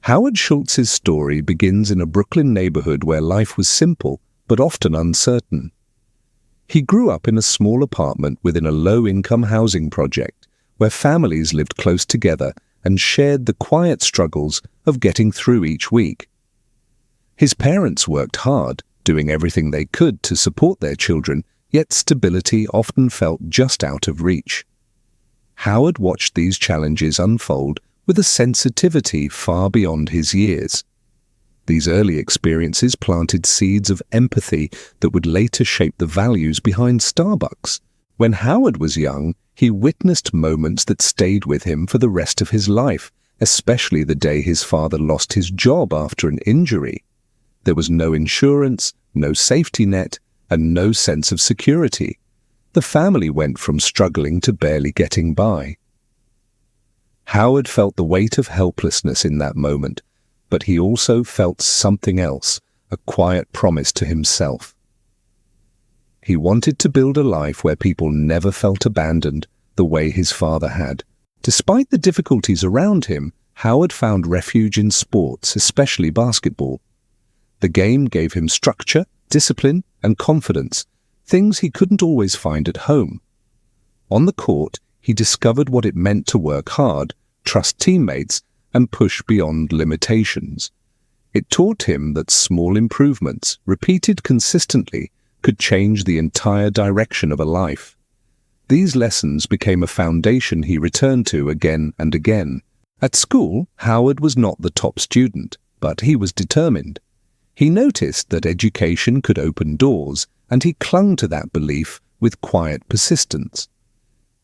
Howard Schultz's story begins in a Brooklyn neighborhood where life was simple but often uncertain. He grew up in a small apartment within a low-income housing project where families lived close together and shared the quiet struggles of getting through each week. His parents worked hard, doing everything they could to support their children, yet stability often felt just out of reach. Howard watched these challenges unfold with a sensitivity far beyond his years. These early experiences planted seeds of empathy that would later shape the values behind Starbucks. When Howard was young, he witnessed moments that stayed with him for the rest of his life, especially the day his father lost his job after an injury. There was no insurance, no safety net, and no sense of security. The family went from struggling to barely getting by. Howard felt the weight of helplessness in that moment, but he also felt something else, a quiet promise to himself. He wanted to build a life where people never felt abandoned the way his father had. Despite the difficulties around him, Howard found refuge in sports, especially basketball. The game gave him structure, discipline, and confidence, things he couldn't always find at home. On the court, he discovered what it meant to work hard, trust teammates, and push beyond limitations. It taught him that small improvements, repeated consistently, could change the entire direction of a life. These lessons became a foundation he returned to again and again. At school, Howard was not the top student, but he was determined. He noticed that education could open doors, and he clung to that belief with quiet persistence.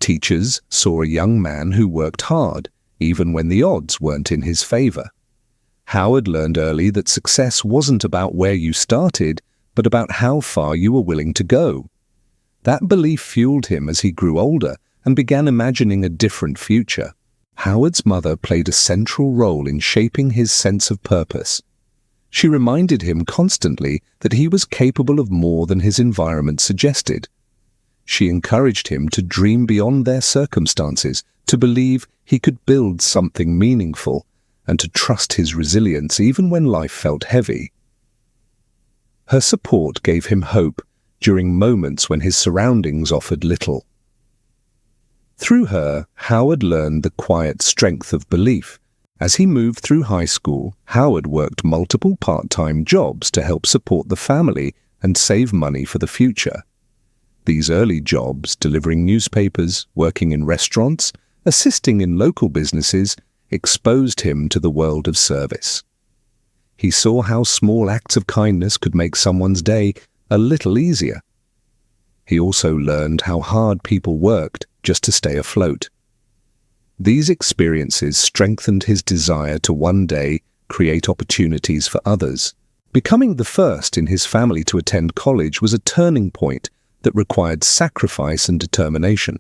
Teachers saw a young man who worked hard, even when the odds weren't in his favor. Howard learned early that success wasn't about where you started, but about how far you were willing to go. That belief fueled him as he grew older and began imagining a different future. Howard's mother played a central role in shaping his sense of purpose. She reminded him constantly that he was capable of more than his environment suggested. She encouraged him to dream beyond their circumstances, to believe he could build something meaningful, and to trust his resilience even when life felt heavy. Her support gave him hope during moments when his surroundings offered little. Through her, Howard learned the quiet strength of belief. As he moved through high school, Howard worked multiple part-time jobs to help support the family and save money for the future. These early jobs, delivering newspapers, working in restaurants, assisting in local businesses, exposed him to the world of service. He saw how small acts of kindness could make someone's day a little easier. He also learned how hard people worked just to stay afloat. These experiences strengthened his desire to one day create opportunities for others. Becoming the first in his family to attend college was a turning point that required sacrifice and determination.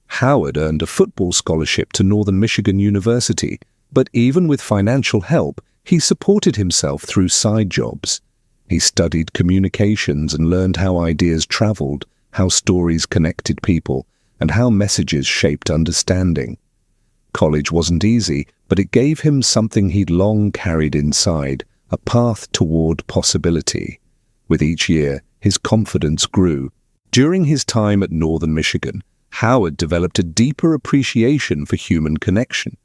Howard earned a football scholarship to Northern Michigan University, but even with financial help, he supported himself through side jobs. He studied communications and learned how ideas traveled, how stories connected people, and how messages shaped understanding. College wasn't easy, but it gave him something he'd long carried inside, a path toward possibility. With each year, his confidence grew. During his time at Northern Michigan, Howard developed a deeper appreciation for human connection.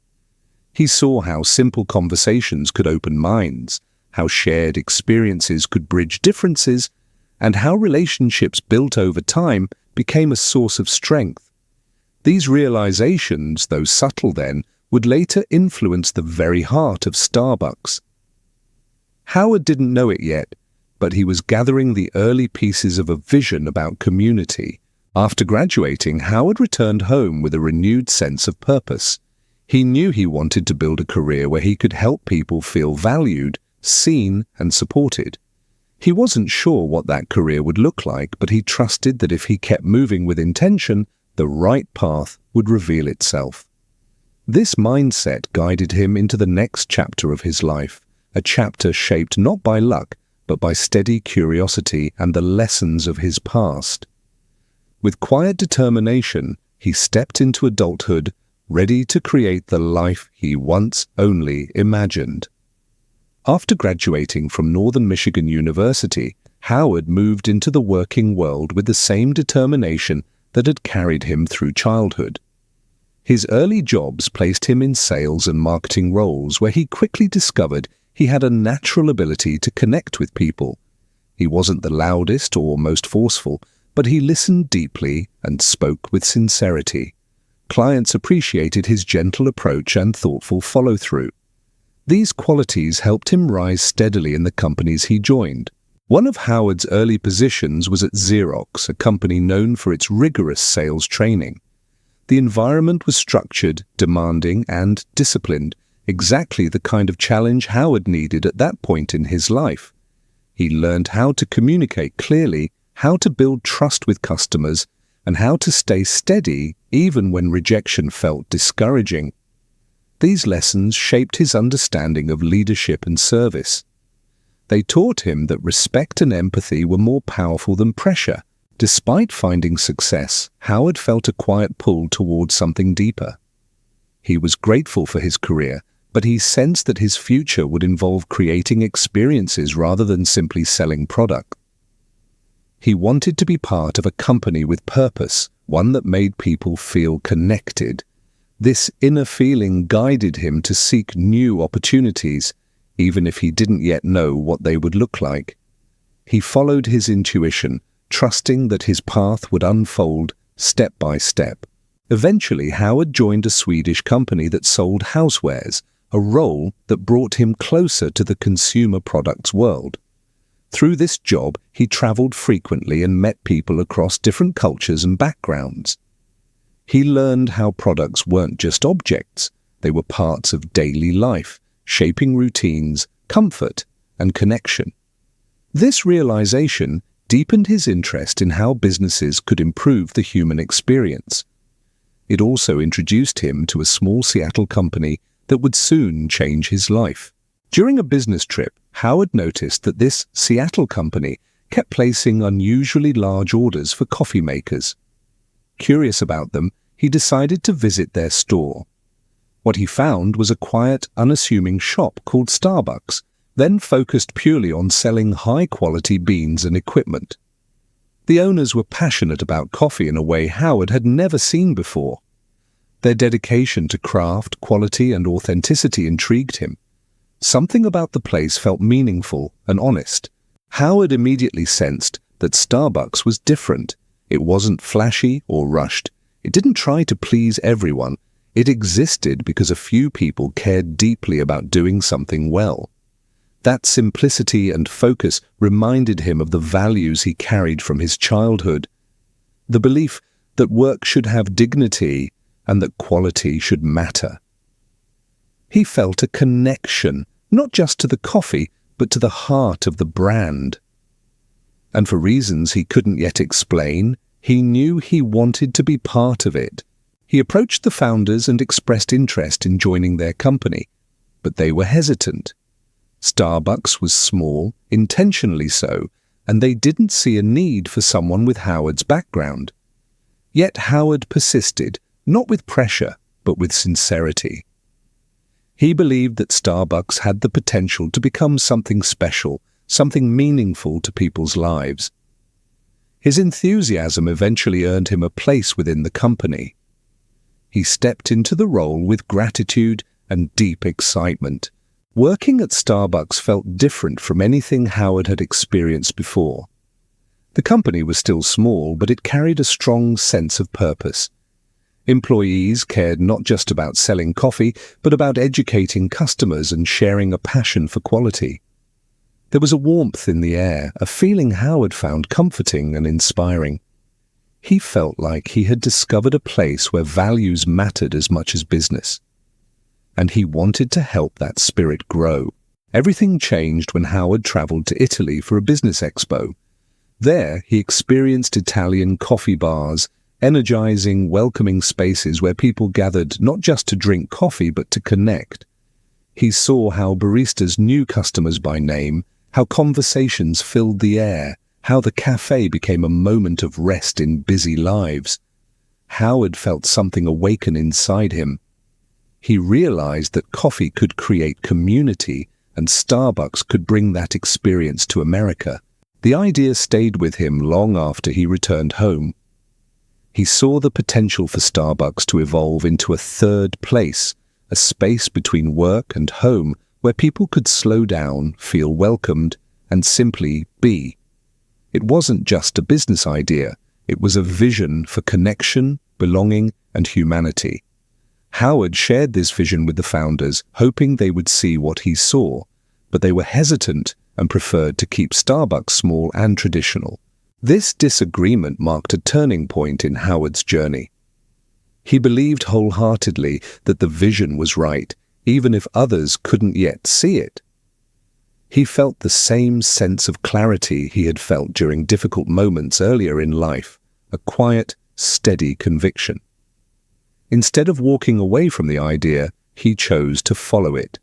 He saw how simple conversations could open minds, how shared experiences could bridge differences, and how relationships built over time became a source of strength. These realizations, though subtle then, would later influence the very heart of Starbucks. Howard didn't know it yet, but he was gathering the early pieces of a vision about community. After graduating, Howard returned home with a renewed sense of purpose. He knew he wanted to build a career where he could help people feel valued, seen, and supported. He wasn't sure what that career would look like, but he trusted that if he kept moving with intention, the right path would reveal itself. This mindset guided him into the next chapter of his life, a chapter shaped not by luck, but by steady curiosity and the lessons of his past. With quiet determination, he stepped into adulthood, ready to create the life he once only imagined. After graduating from Northern Michigan University, Howard moved into the working world with the same determination that had carried him through childhood. His early jobs placed him in sales and marketing roles where he quickly discovered he had a natural ability to connect with people. He wasn't the loudest or most forceful, but he listened deeply and spoke with sincerity. Clients appreciated his gentle approach and thoughtful follow-through. These qualities helped him rise steadily in the companies he joined. One of Howard's early positions was at Xerox, a company known for its rigorous sales training. The environment was structured, demanding, and disciplined, exactly the kind of challenge Howard needed at that point in his life. He learned how to communicate clearly, how to build trust with customers, and how to stay steady even when rejection felt discouraging. These lessons shaped his understanding of leadership and service. They taught him that respect and empathy were more powerful than pressure. Despite finding success, Howard felt a quiet pull towards something deeper. He was grateful for his career, but he sensed that his future would involve creating experiences rather than simply selling product. He wanted to be part of a company with purpose, one that made people feel connected. This inner feeling guided him to seek new opportunities, even if he didn't yet know what they would look like. He followed his intuition, trusting that his path would unfold step by step. Eventually, Howard joined a Swedish company that sold housewares, a role that brought him closer to the consumer products world. Through this job, he traveled frequently and met people across different cultures and backgrounds. He learned how products weren't just objects, they were parts of daily life, shaping routines, comfort, and connection. This realization deepened his interest in how businesses could improve the human experience. It also introduced him to a small Seattle company that would soon change his life. During a business trip, Howard noticed that this Seattle company kept placing unusually large orders for coffee makers. Curious about them, he decided to visit their store. What he found was a quiet, unassuming shop called Starbucks, then focused purely on selling high-quality beans and equipment. The owners were passionate about coffee in a way Howard had never seen before. Their dedication to craft, quality, and authenticity intrigued him. Something about the place felt meaningful and honest. Howard immediately sensed that Starbucks was different. It wasn't flashy or rushed. It didn't try to please everyone. It existed because a few people cared deeply about doing something well. That simplicity and focus reminded him of the values he carried from his childhood. The belief that work should have dignity and that quality should matter. He felt a connection, not just to the coffee, but to the heart of the brand. And for reasons he couldn't yet explain, he knew he wanted to be part of it. He approached the founders and expressed interest in joining their company, but they were hesitant. Starbucks was small, intentionally so, and they didn't see a need for someone with Howard's background. Yet Howard persisted, not with pressure, but with sincerity. He believed that Starbucks had the potential to become something special, something meaningful to people's lives. His enthusiasm eventually earned him a place within the company. He stepped into the role with gratitude and deep excitement. Working at Starbucks felt different from anything Howard had experienced before. The company was still small, but it carried a strong sense of purpose. Employees cared not just about selling coffee, but about educating customers and sharing a passion for quality. There was a warmth in the air, a feeling Howard found comforting and inspiring. He felt like he had discovered a place where values mattered as much as business. And he wanted to help that spirit grow. Everything changed when Howard traveled to Italy for a business expo. There, he experienced Italian coffee bars, energizing, welcoming spaces where people gathered not just to drink coffee but to connect. He saw how baristas knew customers by name, how conversations filled the air, how the café became a moment of rest in busy lives. Howard felt something awaken inside him. He realized that coffee could create community, and Starbucks could bring that experience to America. The idea stayed with him long after he returned home. He saw the potential for Starbucks to evolve into a third place, a space between work and home where people could slow down, feel welcomed, and simply be. It wasn't just a business idea, it was a vision for connection, belonging, and humanity. Howard shared this vision with the founders, hoping they would see what he saw, but they were hesitant and preferred to keep Starbucks small and traditional. This disagreement marked a turning point in Howard's journey. He believed wholeheartedly that the vision was right, even if others couldn't yet see it. He felt the same sense of clarity he had felt during difficult moments earlier in life, a quiet, steady conviction. Instead of walking away from the idea, he chose to follow it.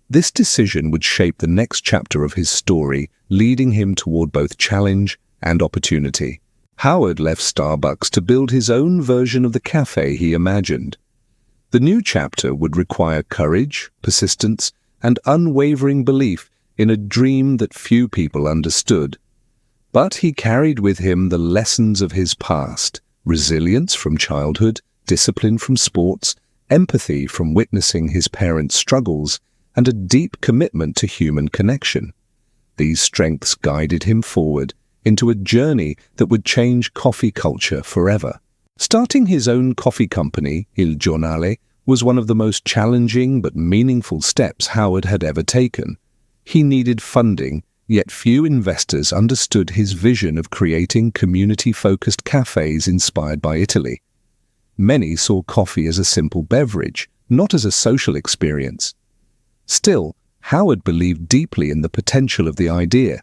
This decision would shape the next chapter of his story, leading him toward both challenge and opportunity. Howard left Starbucks to build his own version of the cafe he imagined. The new chapter would require courage, persistence, and unwavering belief in a dream that few people understood. But he carried with him the lessons of his past, resilience from childhood, discipline from sports, empathy from witnessing his parents' struggles, and a deep commitment to human connection. These strengths guided him forward into a journey that would change coffee culture forever. Starting his own coffee company, Il Giornale, was one of the most challenging but meaningful steps Howard had ever taken. He needed funding, yet few investors understood his vision of creating community-focused cafes inspired by Italy. Many saw coffee as a simple beverage, not as a social experience. Still, Howard believed deeply in the potential of the idea.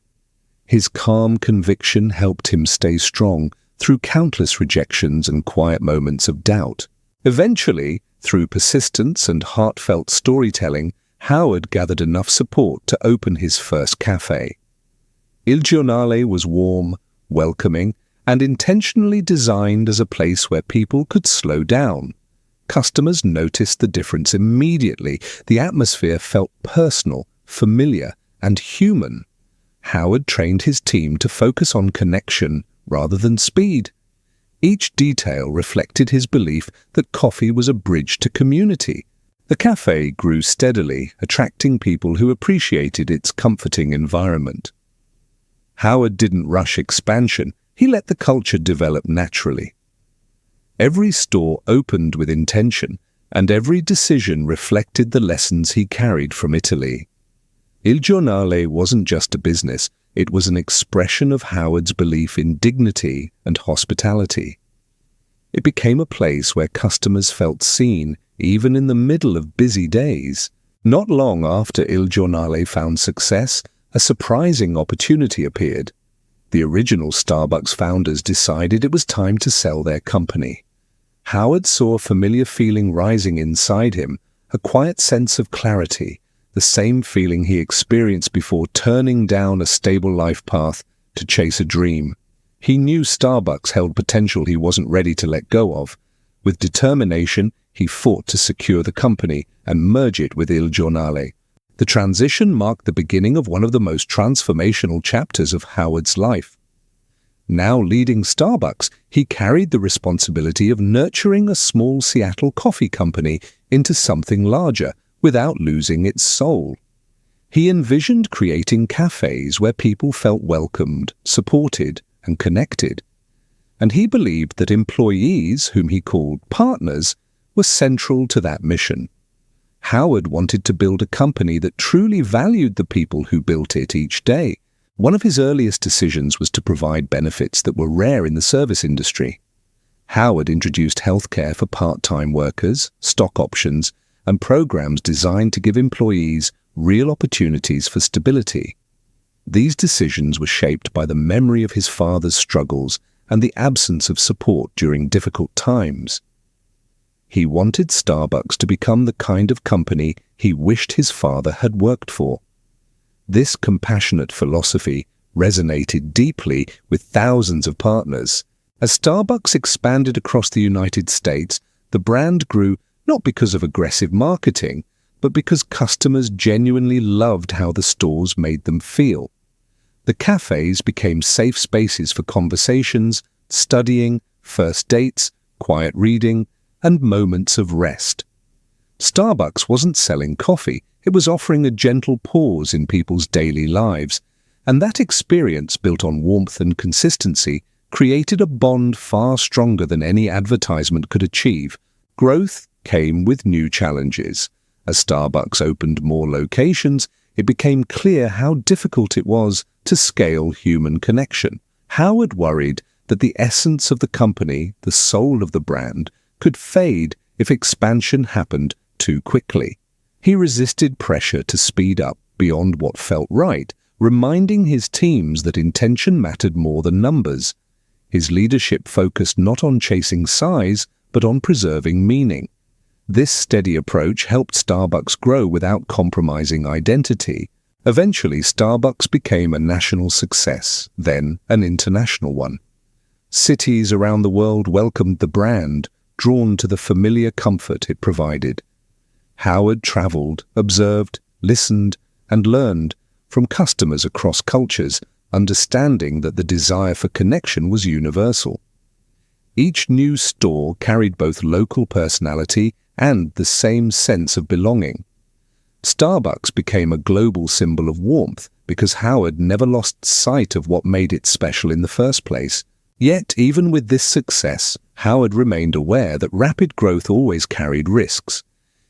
His calm conviction helped him stay strong through countless rejections and quiet moments of doubt. Eventually, through persistence and heartfelt storytelling, Howard gathered enough support to open his first cafe. Il Giornale was warm, welcoming, and intentionally designed as a place where people could slow down. Customers noticed the difference immediately. The atmosphere felt personal, familiar, and human. Howard trained his team to focus on connection rather than speed. Each detail reflected his belief that coffee was a bridge to community. The cafe grew steadily, attracting people who appreciated its comforting environment. Howard didn't rush expansion. He let the culture develop naturally. Every store opened with intention, and every decision reflected the lessons he carried from Italy. Il Giornale wasn't just a business, it was an expression of Howard's belief in dignity and hospitality. It became a place where customers felt seen, even in the middle of busy days. Not long after Il Giornale found success, a surprising opportunity appeared. The original Starbucks founders decided it was time to sell their company. Howard saw a familiar feeling rising inside him, a quiet sense of clarity, the same feeling he experienced before turning down a stable life path to chase a dream. He knew Starbucks held potential he wasn't ready to let go of. With determination, he fought to secure the company and merge it with Il Giornale. The transition marked the beginning of one of the most transformational chapters of Howard's life. Now leading Starbucks, he carried the responsibility of nurturing a small Seattle coffee company into something larger without losing its soul. He envisioned creating cafes where people felt welcomed, supported, and connected. And he believed that employees, whom he called partners, were central to that mission. Howard wanted to build a company that truly valued the people who built it each day. One of his earliest decisions was to provide benefits that were rare in the service industry. Howard introduced healthcare for part-time workers, stock options, and programs designed to give employees real opportunities for stability. These decisions were shaped by the memory of his father's struggles and the absence of support during difficult times. He wanted Starbucks to become the kind of company he wished his father had worked for. This compassionate philosophy resonated deeply with thousands of partners. As Starbucks expanded across the United States, the brand grew not because of aggressive marketing, but because customers genuinely loved how the stores made them feel. The cafes became safe spaces for conversations, studying, first dates, quiet reading, and moments of rest. Starbucks wasn't selling coffee, it was offering a gentle pause in people's daily lives, and that experience, built on warmth and consistency, created a bond far stronger than any advertisement could achieve. Growth came with new challenges. As Starbucks opened more locations, it became clear how difficult it was to scale human connection. Howard worried that the essence of the company, the soul of the brand, could fade if expansion happened too quickly. He resisted pressure to speed up beyond what felt right, reminding his teams that intention mattered more than numbers. His leadership focused not on chasing size, but on preserving meaning. This steady approach helped Starbucks grow without compromising identity. Eventually, Starbucks became a national success, then an international one. Cities around the world welcomed the brand, drawn to the familiar comfort it provided. Howard traveled, observed, listened, and learned from customers across cultures, understanding that the desire for connection was universal. Each new store carried both local personality and the same sense of belonging. Starbucks became a global symbol of warmth because Howard never lost sight of what made it special in the first place. Yet, even with this success, Howard remained aware that rapid growth always carried risks.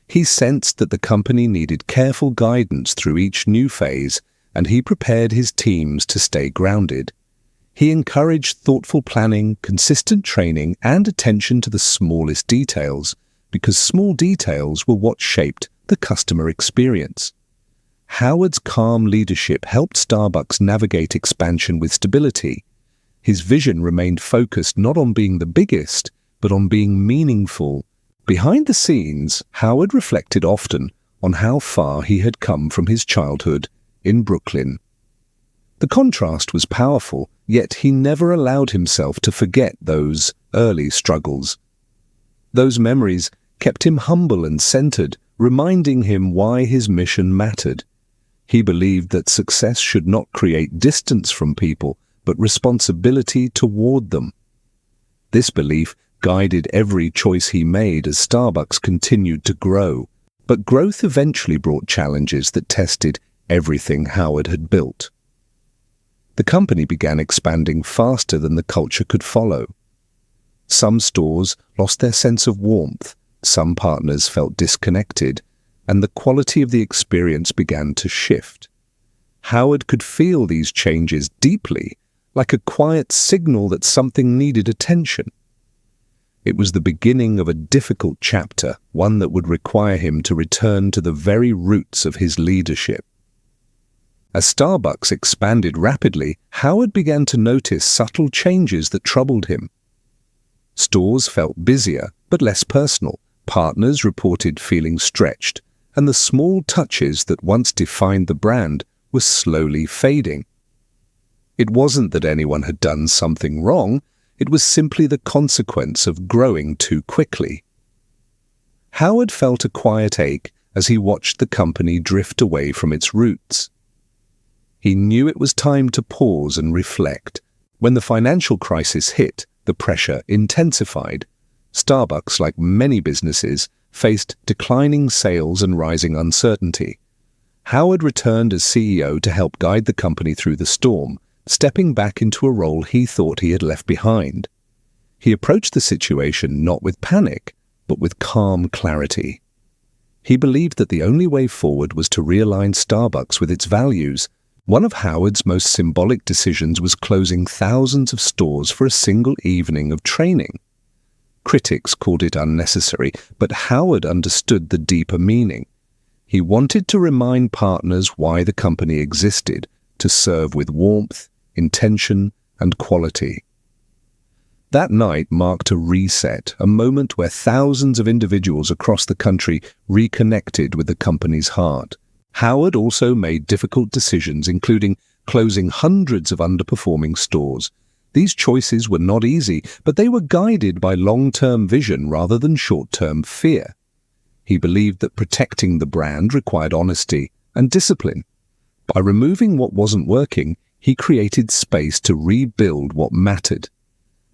He sensed that the company needed careful guidance through each new phase, and he prepared his teams to stay grounded. He encouraged thoughtful planning, consistent training, and attention to the smallest details, because small details were what shaped the customer experience. Howard's calm leadership helped Starbucks navigate expansion with stability. His vision remained focused not on being the biggest, but on being meaningful. Behind the scenes, Howard reflected often on how far he had come from his childhood in Brooklyn. The contrast was powerful, yet he never allowed himself to forget those early struggles. Those memories kept him humble and centered, reminding him why his mission mattered. He believed that success should not create distance from people, but responsibility toward them. This belief guided every choice he made as Starbucks continued to grow, but growth eventually brought challenges that tested everything Howard had built. The company began expanding faster than the culture could follow. Some stores lost their sense of warmth, some partners felt disconnected, and the quality of the experience began to shift. Howard could feel these changes deeply, like a quiet signal that something needed attention. It was the beginning of a difficult chapter, one that would require him to return to the very roots of his leadership. As Starbucks expanded rapidly, Howard began to notice subtle changes that troubled him. Stores felt busier, but less personal. Partners reported feeling stretched, and the small touches that once defined the brand were slowly fading. It wasn't that anyone had done something wrong, it was simply the consequence of growing too quickly. Howard felt a quiet ache as he watched the company drift away from its roots. He knew it was time to pause and reflect. When the financial crisis hit, the pressure intensified. Starbucks, like many businesses, faced declining sales and rising uncertainty. Howard returned as CEO to help guide the company through the storm, stepping back into a role he thought he had left behind. He approached the situation not with panic, but with calm clarity. He believed that the only way forward was to realign Starbucks with its values. One of Howard's most symbolic decisions was closing thousands of stores for a single evening of training. Critics called it unnecessary, but Howard understood the deeper meaning. He wanted to remind partners why the company existed, to serve with warmth, intention, and quality. That night marked a reset, a moment where thousands of individuals across the country reconnected with the company's heart. Howard also made difficult decisions, including closing hundreds of underperforming stores. These choices were not easy, but they were guided by long-term vision rather than short-term fear. He believed that protecting the brand required honesty and discipline. By removing what wasn't working, he created space to rebuild what mattered.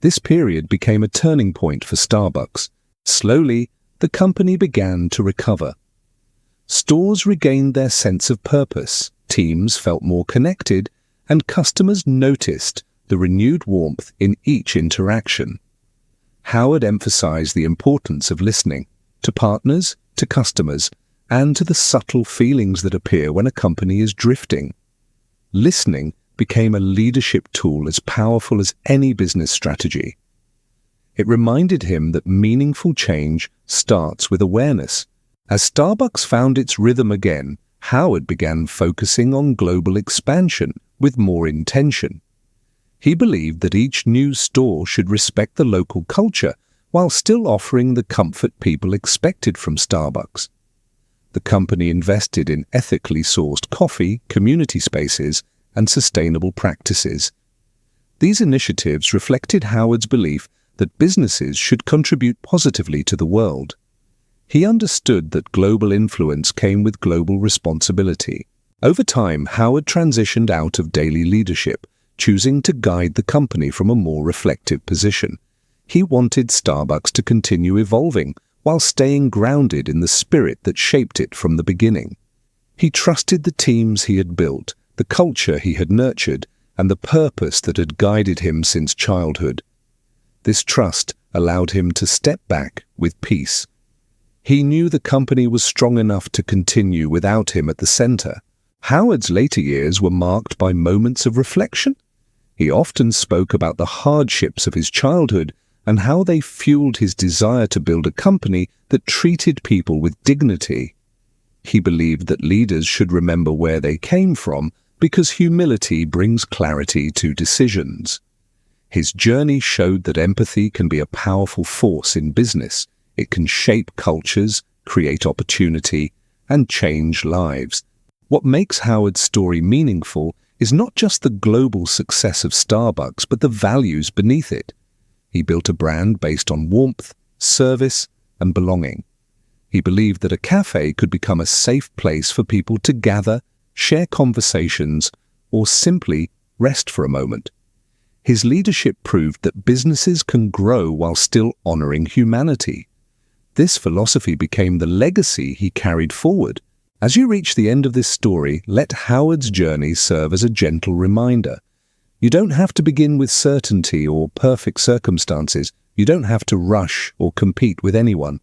This period became a turning point for Starbucks. Slowly, the company began to recover. Stores regained their sense of purpose, teams felt more connected, and customers noticed the renewed warmth in each interaction. Howard emphasized the importance of listening to partners, to customers, and to the subtle feelings that appear when a company is drifting. Listening became a leadership tool as powerful as any business strategy. It reminded him that meaningful change starts with awareness. As Starbucks found its rhythm again, Howard began focusing on global expansion with more intention. He believed that each new store should respect the local culture while still offering the comfort people expected from Starbucks. The company invested in ethically sourced coffee, community spaces, and sustainable practices. These initiatives reflected Howard's belief that businesses should contribute positively to the world. He understood that global influence came with global responsibility. Over time, Howard transitioned out of daily leadership, choosing to guide the company from a more reflective position. He wanted Starbucks to continue evolving while staying grounded in the spirit that shaped it from the beginning. He trusted the teams he had built, the culture he had nurtured, and the purpose that had guided him since childhood. This trust allowed him to step back with peace. He knew the company was strong enough to continue without him at the center. Howard's later years were marked by moments of reflection. He often spoke about the hardships of his childhood and how they fueled his desire to build a company that treated people with dignity. He believed that leaders should remember where they came from because humility brings clarity to decisions. His journey showed that empathy can be a powerful force in business. It can shape cultures, create opportunity, and change lives. What makes Howard's story meaningful is not just the global success of Starbucks, but the values beneath it. He built a brand based on warmth, service, and belonging. He believed that a café could become a safe place for people to gather, share conversations, or simply rest for a moment. His leadership proved that businesses can grow while still honoring humanity. This philosophy became the legacy he carried forward. As you reach the end of this story, let Howard's journey serve as a gentle reminder. You don't have to begin with certainty or perfect circumstances. You don't have to rush or compete with anyone.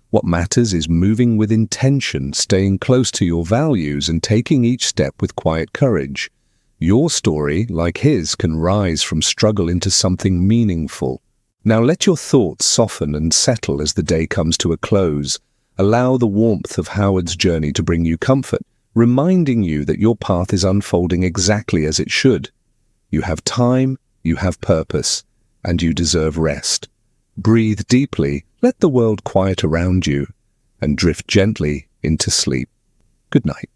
What matters is moving with intention, staying close to your values, and taking each step with quiet courage. Your story, like his, can rise from struggle into something meaningful. Now let your thoughts soften and settle as the day comes to a close. Allow the warmth of Howard's journey to bring you comfort, reminding you that your path is unfolding exactly as it should. You have time, you have purpose, and you deserve rest. Breathe deeply, let the world quiet around you, and drift gently into sleep. Good night.